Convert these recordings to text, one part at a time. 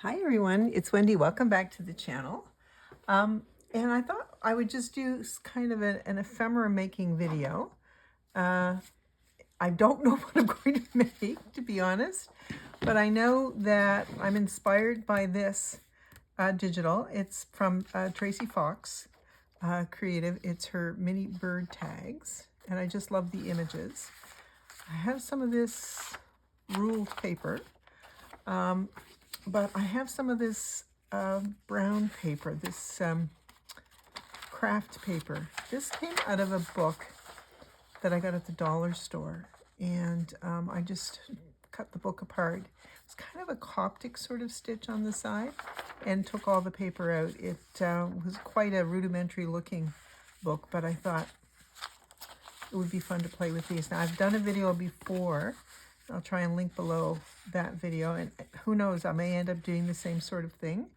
Hi everyone, it's Wendy. Welcome back to the channel. And I thought I would just do kind of an ephemera making video. I don't know what I'm going to make, to be honest, but I know that I'm inspired by this digital. It's from Tracie Fox Creative. It's her mini bird tags, and I just love the images. I have some of this ruled paper. But I have some of this brown paper, this Kraft paper. This came out of a book that I got at the dollar store, and I just cut the book apart. It's kind of a Coptic sort of stitch on the side, and took all the paper out. It was quite a rudimentary looking book, but I thought it would be fun to play with these. Now, I've done a video before. I'll try and link below that video, and who knows, I may end up doing the same sort of thing.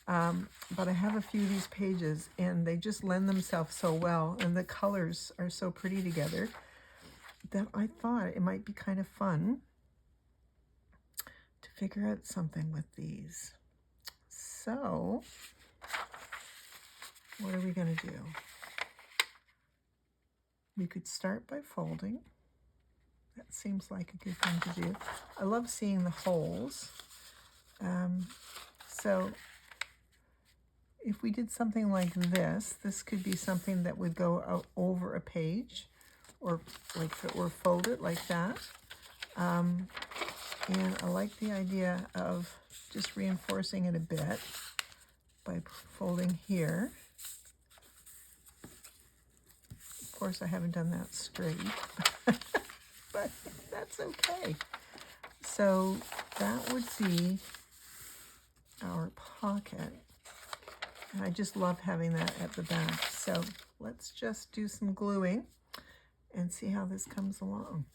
But I have a few of these pages, and they just lend themselves so well, and the colors are so pretty together that I thought it might be kind of fun to figure out something with these. So, what are we going to do? We could start by folding. That seems like a good thing to do. I love seeing the holes. So if we did something like this, this could be something that would go out over a page, or like if it were folded like that. And I like the idea of just reinforcing it a bit by folding here. Of course, I haven't done that straight. But that's okay. So that would be our pocket. And I just love having that at the back. So let's just do some gluing and see how this comes along.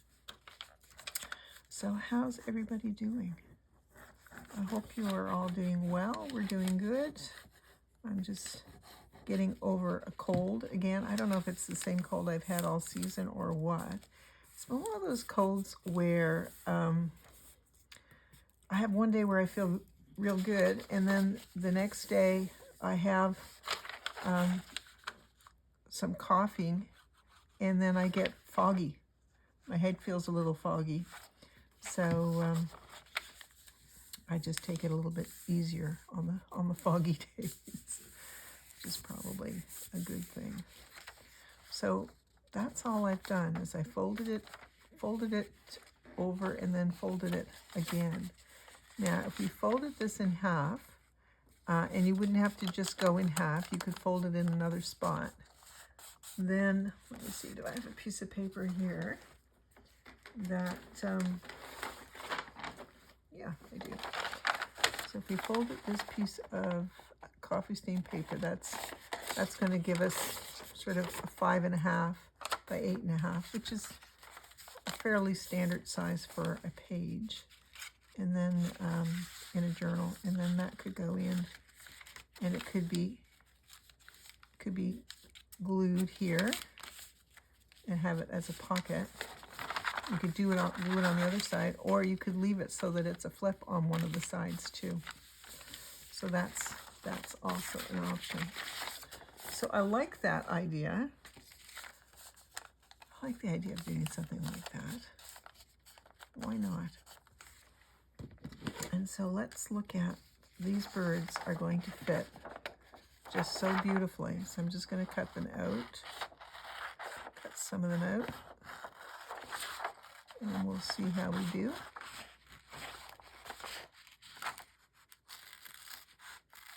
So how's everybody doing? I hope you are all doing well. We're doing good. I'm just getting over a cold again. I don't know if it's the same cold I've had all season or what. It's been one of those colds where I have one day where I feel real good, and then the next day I have some coughing, and then I get foggy. My head feels a little foggy. So I just take it a little bit easier on the foggy days, which is probably a good thing. So that's all I've done, is I folded it over and then folded it again. Now, if we folded this in half, and you wouldn't have to just go in half, you could fold it in another spot. Then, let me see, do I have a piece of paper here that, yeah, I do. So if we folded this piece of coffee stain paper, that's going to give us sort of a 5.5 by 8.5, which is a fairly standard size for a page, and then in a journal, and then that could go in, and it could be glued here and have it as a pocket. You could do it on the other side, or you could leave it so that it's a flip on one of the sides too. So that's also an option. So I like that idea. I like the idea of doing something like that. Why not? And so let's look at, these birds are going to fit just so beautifully. So I'm just going to cut them out. Cut some of them out. And we'll see how we do.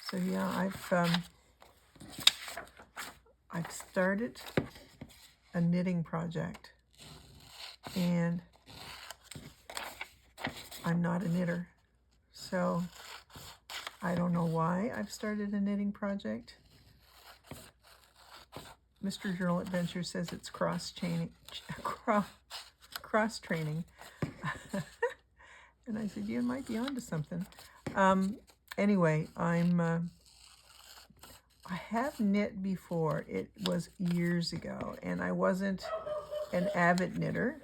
So yeah, I've started a knitting project, and I'm not a knitter, so I don't know why I've started a knitting project. Mr. Journal Adventure says it's cross-training. And I said, you might be onto something. Anyway, I have knit before. It was years ago, and I wasn't an avid knitter.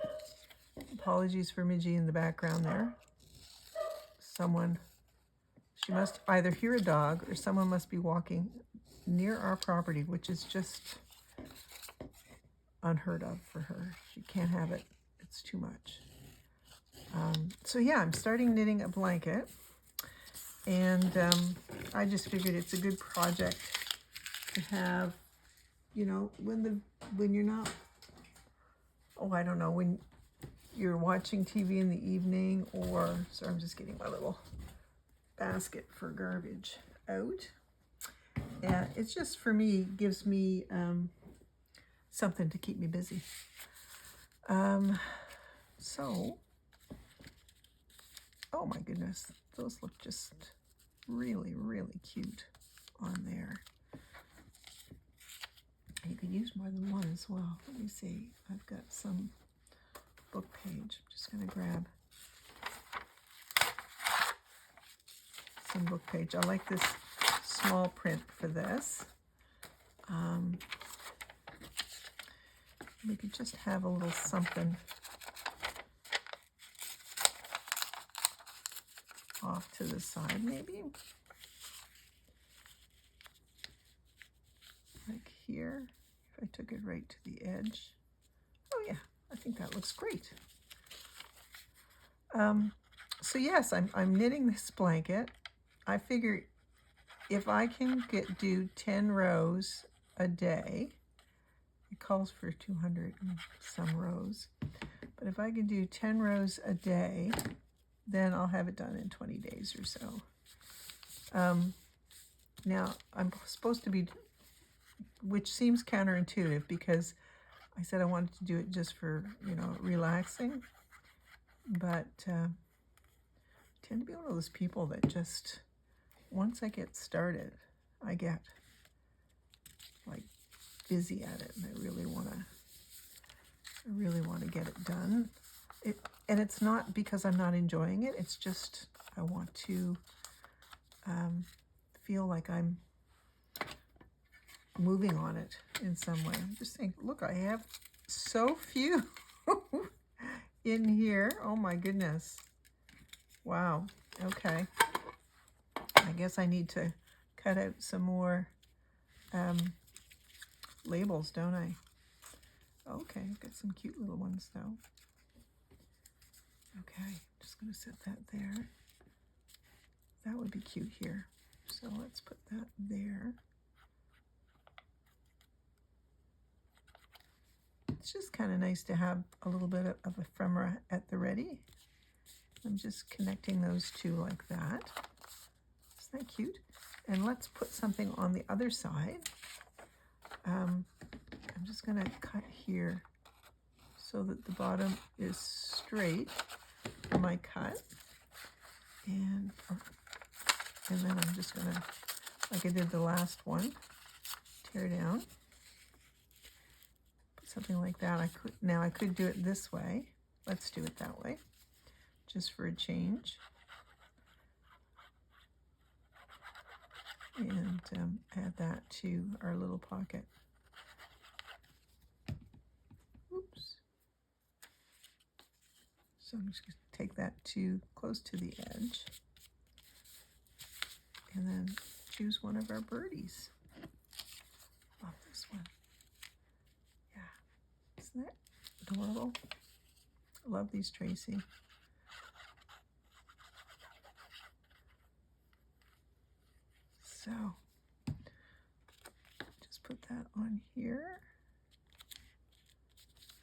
Apologies for Midgie in the background there. Someone She must either hear a dog or someone must be walking near our property, which is just unheard of for her. She can't have it. It's too much. So yeah, I'm starting knitting a blanket, and I just figured it's a good project to have, you know, when you're not, oh, I don't know, when you're watching TV in the evening, or, so I'm just getting my little basket for garbage out. And it's just, for me, gives me something to keep me busy. So, oh my goodness, those look just really, really cute on there. You could use more than one as well. Let me see, I've got some book page. I'm just going to grab some book page. I like this small print for this. We could just have a little something off to the side, maybe. Like here, if I took it right to the edge. Oh yeah, I think that looks great. So yes, I'm knitting this blanket. I figure if I can do 10 rows a day, it calls for 200 and some rows, but if I can do 10 rows a day, then I'll have it done in 20 days or so. Now, I'm supposed to be, which seems counterintuitive because I said I wanted to do it just for, you know, relaxing, but I tend to be one of those people that just, once I get started, I get like busy at it, and I really want to get it done. And it's not because I'm not enjoying it. It's just I want to feel like I'm moving on it in some way. I'm just saying, look, I have so few in here. Oh my goodness. Wow. Okay. I guess I need to cut out some more labels, don't I? Okay, I've got some cute little ones though. Okay, just going to set that there. That would be cute here. So let's put that there. It's just kind of nice to have a little bit of ephemera at the ready. I'm just connecting those two like that. Isn't that cute? And let's put something on the other side. I'm just going to cut here so that the bottom is straight for my cut. And then I'm just going to, like I did the last one, tear down. Put something like that. I could do it this way. Let's do it that way, just for a change. And add that to our little pocket. Oops. So I'm just going to take that close to the edge. And then choose one of our birdies. Love this one. Yeah. Isn't that adorable? I love these Tracie. So, just put that on here,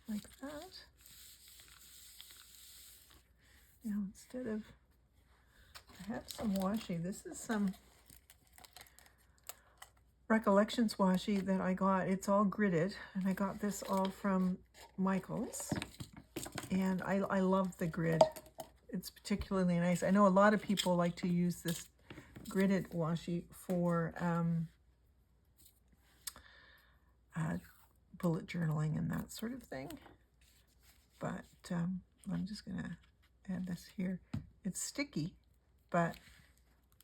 like that. Now instead of, I have some washi. This is some Recollections washi that I got. It's all gridded, and I got this all from Michael's. And I love the grid. It's particularly nice. I know a lot of people like to use this gridded washi for bullet journaling and that sort of thing. But I'm just going to add this here. It's sticky, but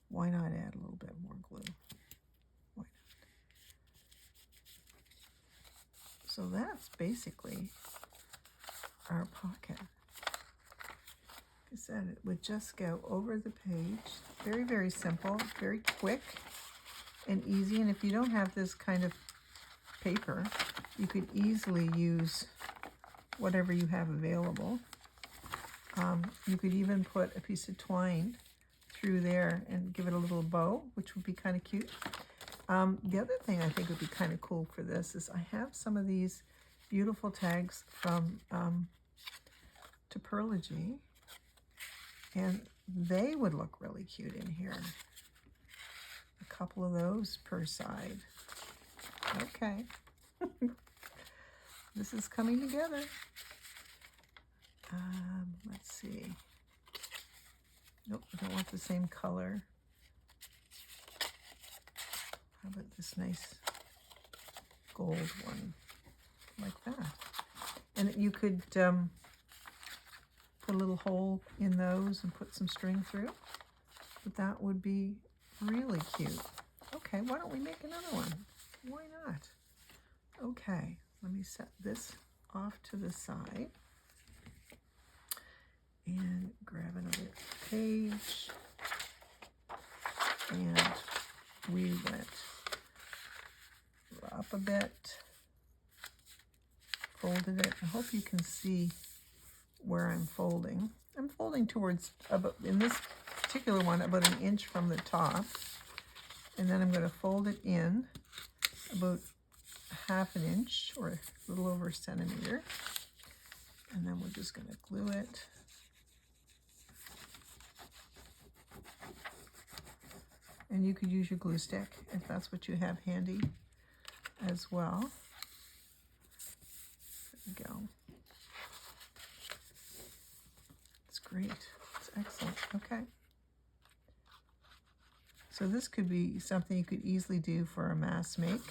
why not add a little bit more glue? Why not? So that's basically our pocket. Like I said, it would just go over the page Very, very simple, very quick and easy. And if you don't have this kind of paper, you could easily use whatever you have available. You could even put a piece of twine through there and give it a little bow, which would be kind of cute. The other thing I think would be kind of cool for this is I have some of these beautiful tags from Tracie, and they would look really cute in here. A couple of those per side. Okay. This is coming together. Let's see. Nope, I don't want the same color. How about this nice gold one? Like that. And you could put a little hole in those and put some string through. But that would be really cute. Okay, why don't we make another one? Why not? Okay, let me set this off to the side and grab another page. And we went up a bit, folded it. I hope you can see where I'm folding. I'm folding towards, about, in this particular one, about 1 inch from the top. And then I'm going to fold it in about 1/2 inch or a little over a centimeter. And then we're just going to glue it. And you could use your glue stick if that's what you have handy as well. There we go. It's great. It's excellent. Okay. So this could be something you could easily do for a mass make.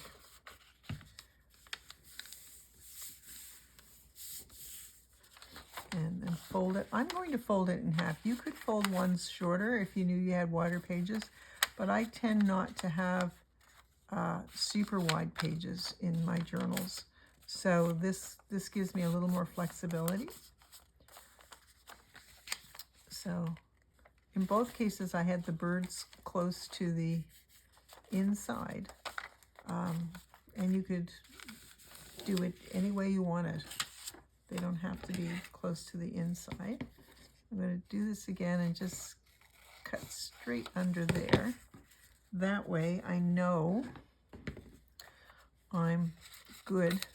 And then fold it. I'm going to fold it in half. You could fold ones shorter if you knew you had wider pages, but I tend not to have super wide pages in my journals. So this gives me a little more flexibility. So in both cases, I had the birds close to the inside, and you could do it any way you want it. They don't have to be close to the inside. I'm going to do this again and just cut straight under there. That way I know I'm good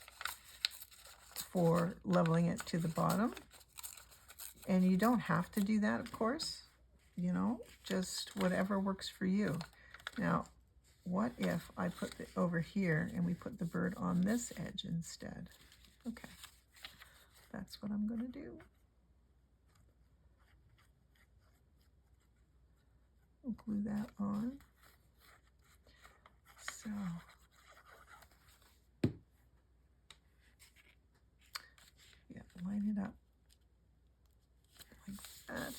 for leveling it to the bottom. And you don't have to do that, of course. You know, just whatever works for you. Now, what if I put it over here and we put the bird on this edge instead? Okay, that's what I'm going to do. We'll glue that on. So, yeah, line it up like that.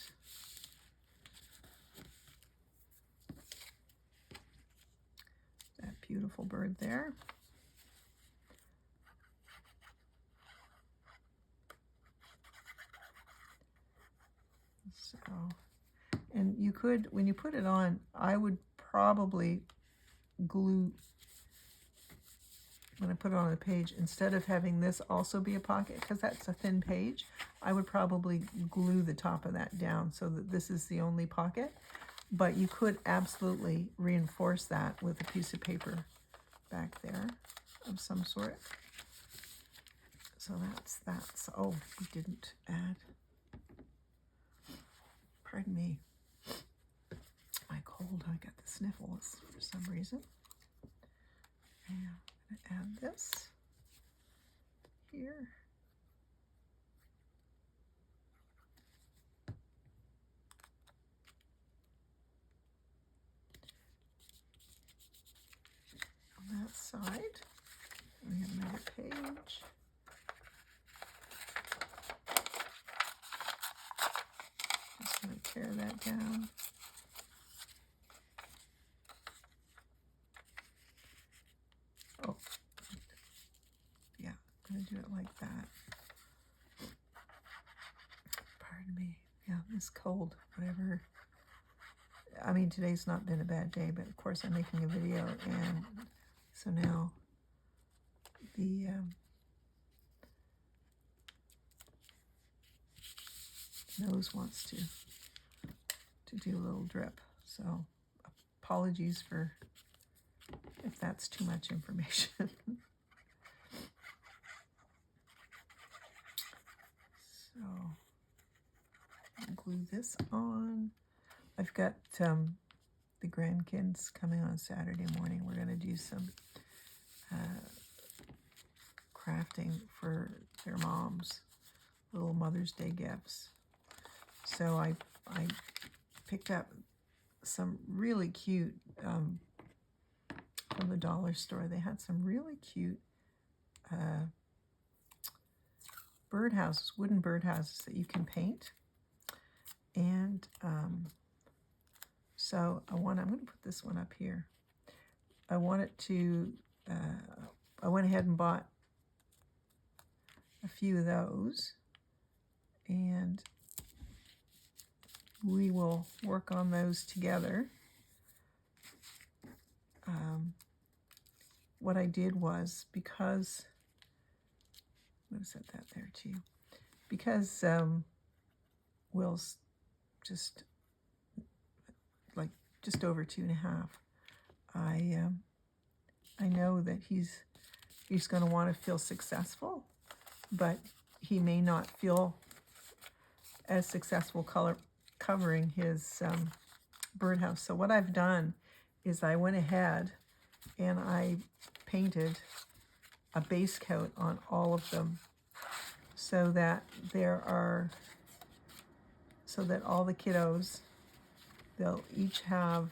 That beautiful bird there. So, and you could, when you put it on, I would probably glue, when I put it on the page, instead of having this also be a pocket, because that's a thin page, I would probably glue the top of that down so that this is the only pocket. But you could absolutely reinforce that with a piece of paper back there of some sort. So that's that. So, oh, we didn't add, pardon me, my cold, I got the sniffles for some reason. And I'm going to add this here. On that side, we have another page. Just going to tear that down. Oh, yeah, I'm going to do it like that. Pardon me. Yeah, this cold, whatever. I mean, today's not been a bad day, but of course I'm making a video, and so now the nose wants to do a little drip. So apologies for if that's too much information. So I'll glue this on. I've got the grandkids coming on Saturday morning. We're going to do some crafting for their moms, little Mother's Day gifts. So I picked up some really cute, from the dollar store. They had some really cute birdhouses, wooden birdhouses that you can paint. And so I'm going to put this one up here. I want it to, I went ahead and bought a few of those, and we will work on those together. What I did was, because, I'm going to set that there too, because Will's just over 2.5, I know that he's going to want to feel successful, but he may not feel as successful covering his birdhouse. So what I've done is I went ahead and I painted a base coat on all of them, so that all the kiddos, they'll each have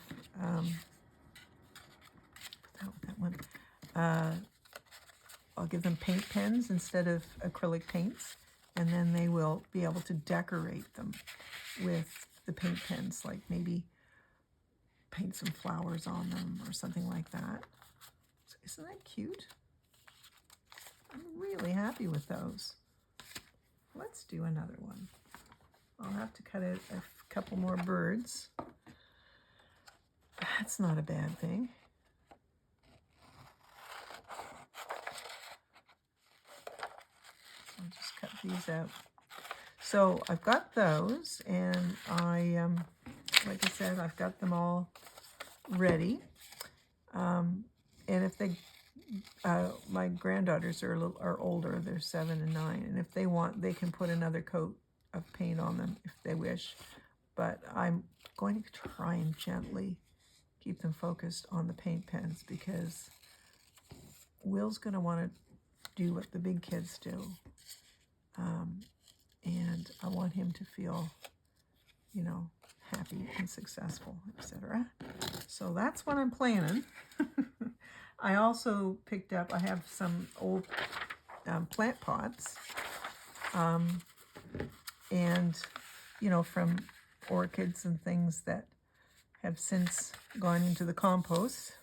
I'll give them paint pens instead of acrylic paints, and then they will be able to decorate them with the paint pens, like maybe paint some flowers on them or something like that. So isn't that cute? I'm really happy with those. Let's do another one. I'll have to cut out a couple more birds. That's not a bad thing. I'll just cut these out. So I've got those, and like I said, I've got them all ready. And if they, my granddaughters are older, they're 7 and 9, and if they want, they can put another coat of paint on them if they wish. But I'm going to try and gently keep them focused on the paint pens, because Will's going to want to do what the big kids do. And I want him to feel, happy and successful, etc. So that's what I'm planning. I also picked up, I have some old plant pots, and, from orchids and things that have since gone into the compost.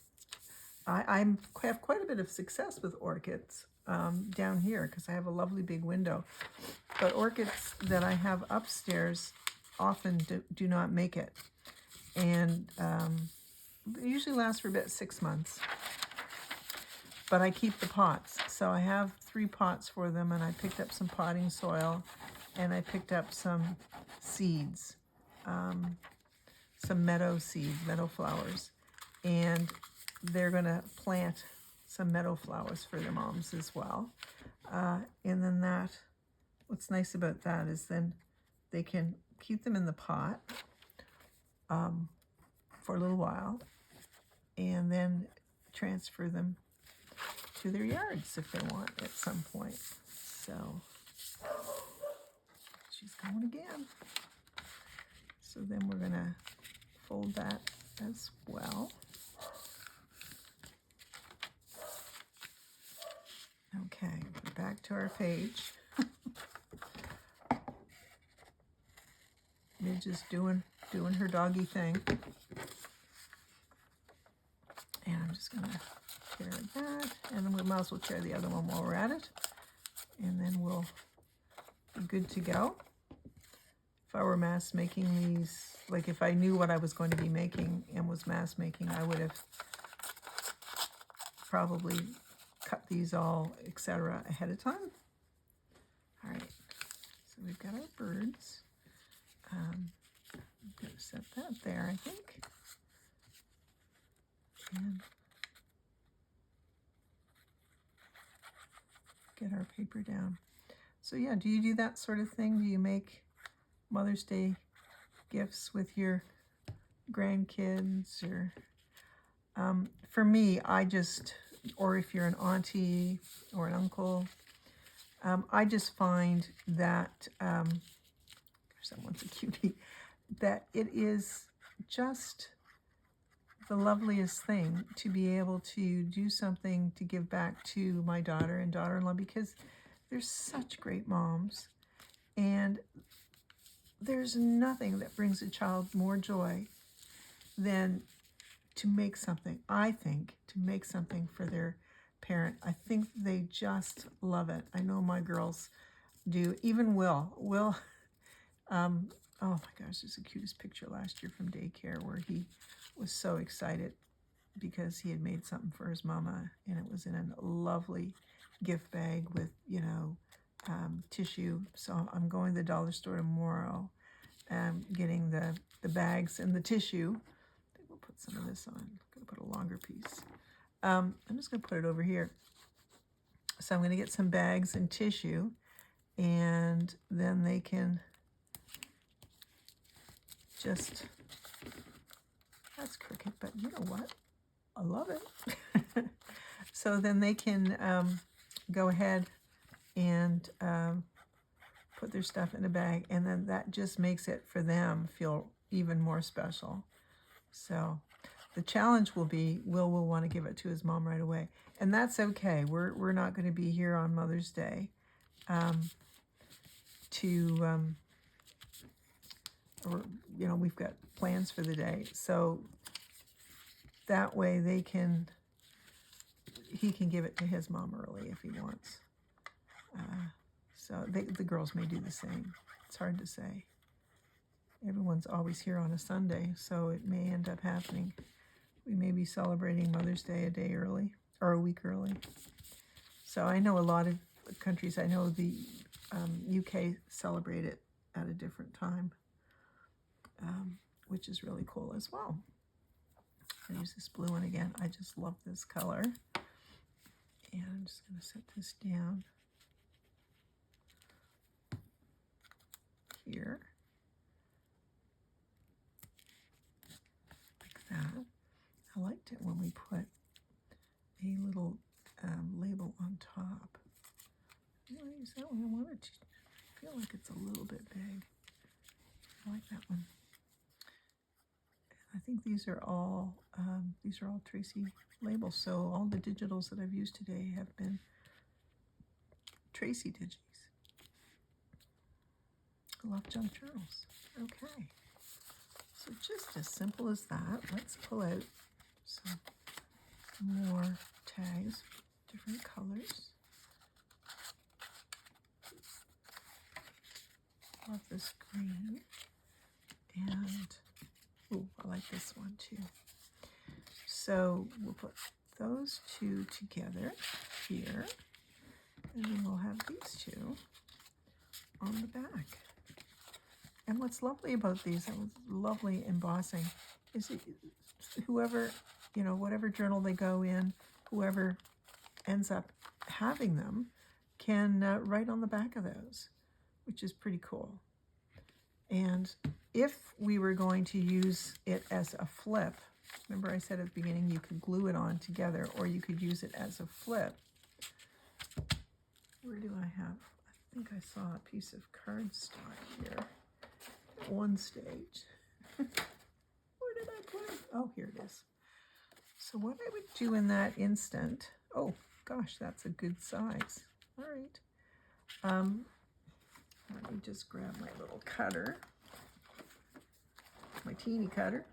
I have quite a bit of success with orchids down here, because I have a lovely big window. But orchids that I have upstairs often do not make it. And they usually last for about 6 months. But I keep the pots. So I have 3 pots for them, and I picked up some potting soil, and I picked up some seeds, some meadow seeds, meadow flowers. And they're going to plant some meadow flowers for their moms as well. And then what's nice about that is then they can keep them in the pot for a little while, and then transfer them to their yards if they want at some point. So she's going again. So then we're going to fold that as well. Okay, back to our page. Midge is doing her doggy thing. And I'm just gonna tear that, and then we might as well tear the other one while we're at it. And then we'll be good to go. If I were mass making these, like if I knew what I was going to be making and was mass making, I would have probably cut these all, etc. ahead of time. All right, so we've got our birds. I'm going to set that there, I think. And get our paper down. So yeah, do you do that sort of thing? Do you make Mother's Day gifts with your grandkids? Or for me, I just, or if you're an auntie or an uncle, I just find that, someone's a cutie, that it is just the loveliest thing to be able to do something to give back to my daughter and daughter-in-law, because they're such great moms, and there's nothing that brings a child more joy than to make something, I think, to make something for their parent. I think they just love it. I know my girls do. Even Will, oh my gosh, it's the cutest picture last year from daycare where he was so excited because he had made something for his mama, and it was in a lovely gift bag with, you know, tissue. So I'm going to the dollar store tomorrow, getting the bags and the tissue. I think we'll put some of this on. I'm going to put a longer piece. I'm just going to put it over here. So I'm going to get some bags and tissue, and then they can just, that's crooked, but you know what? I love it. So then they can go ahead and put their stuff in a bag, and then that just makes it for them feel even more special. So the challenge will be, Will want to give it to his mom right away, and that's okay. We're not going to be here on Mother's Day or, you know, we've got plans for the day, so that way he can give it to his mom early if he wants. So the girls may do the same. It's hard to say. Everyone's always here on a Sunday, so it may end up happening. We may be celebrating Mother's Day a day early, or a week early. So I know a lot of countries, I know the UK celebrate it at a different time, which is really cool as well. I'll use this blue one again. I just love this color. And I'm just going to set this down here, like that. I liked it when we put a little label on top. I want to use that one. I wanted to feel like it's a little bit big. I like that one. I think these are all Tracie labels. So all the digitals that I've used today have been Tracie digis. LoveJunkJournals. Okay. So just as simple as that, let's pull out some more tags, different colors. Love this green. And, ooh, I like this one too. So we'll put those two together here, and then we'll have these two on the back. And what's lovely about these, that was lovely embossing, is whoever, you know, whatever journal they go in, whoever ends up having them can write on the back of those, which is pretty cool. And if we were going to use it as a flip, remember I said at the beginning you could glue it on together, or you could use it as a flip. Where do I have? I think I saw a piece of cardstock here at one stage. Where did I put it? Oh, here it is. So what I would do in that instant, oh gosh, that's a good size. All right. Let me just grab my little cutter, my teeny cutter.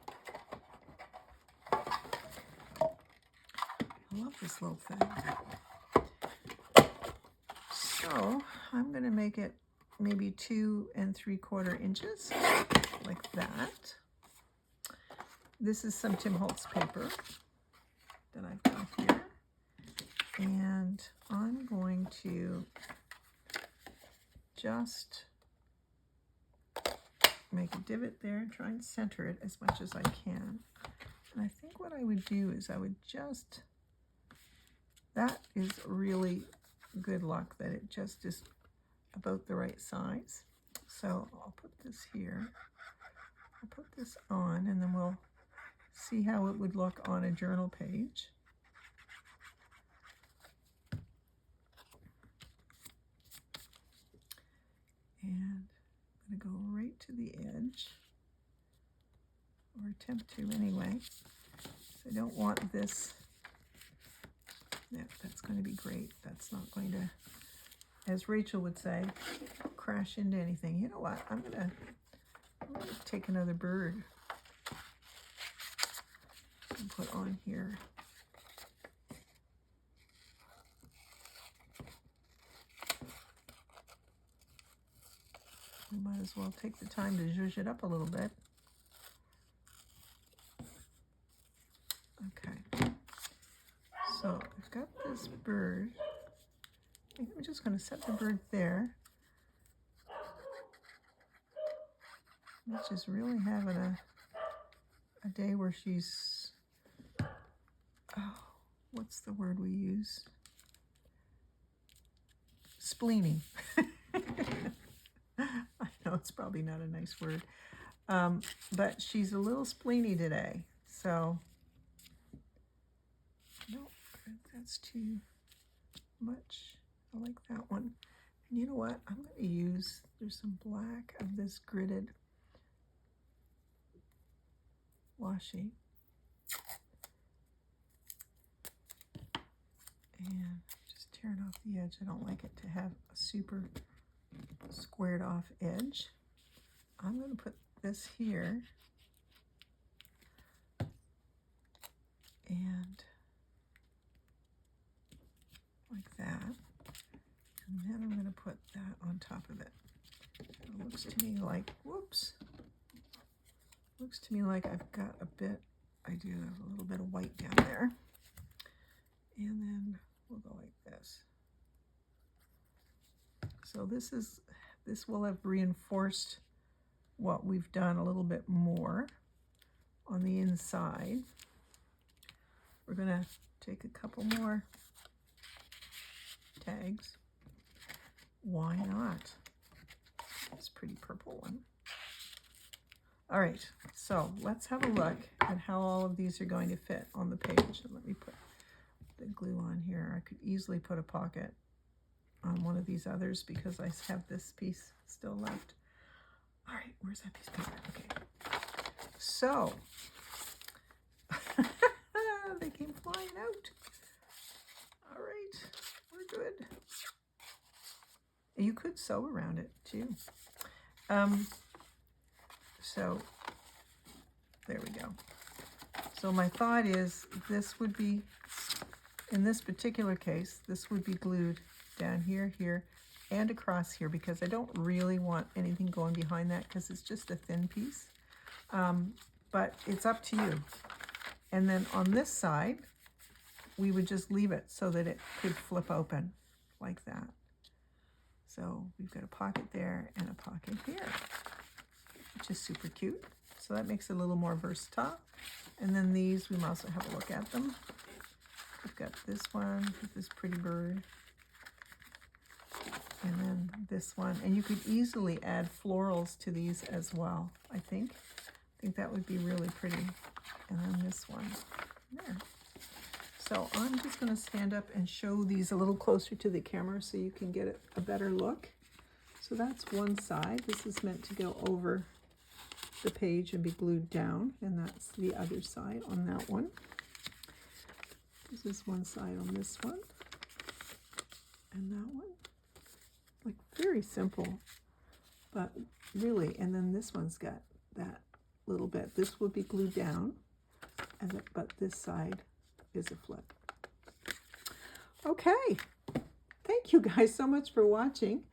I love this little thing. So I'm going to make it maybe 2 3/4 inches, like that. This is some Tim Holtz paper that I've got here. And I'm going to just make a divot there and try and center it as much as I can. And I think what I would do is I would just, that is really good luck that it just is about the right size. So I'll put this here. I'll put this on, and then we'll see how it would look on a journal page. And I'm going to go right to the edge, or attempt to anyway. So I don't want this. Yeah, that's going to be great. That's not going to, as Rachel would say, crash into anything. You know what? I'm going to take another bird and put on here. We might as well take the time to zhuzh it up a little bit. Okay. So I've got this bird. I think we're just going to set the bird there. She's really having a day where she's, oh, what's the word we use? Spleeny. I know it's probably not a nice word, but she's a little spleeny today. So, no, that's too much. I like that one. And you know what? I'm going to use, there's some black of this gridded washi. And just tearing off the edge. I don't like it to have a super squared off edge. I'm going to put this here and like that, and then I'm going to put that on top of it. It looks to me like, whoops, looks to me like I've got a bit, I do have a little bit of white down there, and then we'll go like this. So this will have reinforced what we've done a little bit more on the inside. We're going to take a couple more tags. Why not? It's a pretty purple one. All right, so let's have a look at how all of these are going to fit on the page. And let me put the glue on here. I could easily put a pocket on one of these others because I have this piece still left. All right, where's that piece of paper? Okay, so they came flying out. All right, we're good. You could sew around it too. So there we go. So my thought is this would be, in this particular case, this would be glued down here, here, and across here, because I don't really want anything going behind that because it's just a thin piece. But it's up to you. And then on this side, we would just leave it so that it could flip open like that. So we've got a pocket there and a pocket here, which is super cute. So that makes it a little more versatile. And then these, we might also have a look at them. We've got this one with this pretty bird. And then this one. And you could easily add florals to these as well, I think. I think that would be really pretty. And then this one there. So I'm just going to stand up and show these a little closer to the camera so you can get a better look. So that's one side. This is meant to go over the page and be glued down, and that's the other side on that one. This is one side on this one, and that one. Like very simple, but really, and then this one's got that little bit. This would be glued down, and but this side is a flip. Okay, thank you guys so much for watching.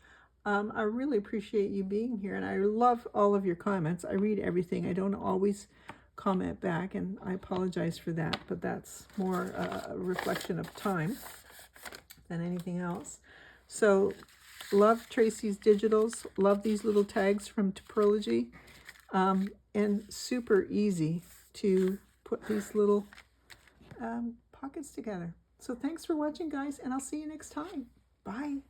I really appreciate you being here, and I love all of your comments. I read everything. I don't always comment back, and I apologize for that, but that's more a reflection of time than anything else. So, love Tracie's digitals. Love these little tags from Topology. And super easy to put these little pockets together. So thanks for watching, guys, and I'll see you next time. Bye.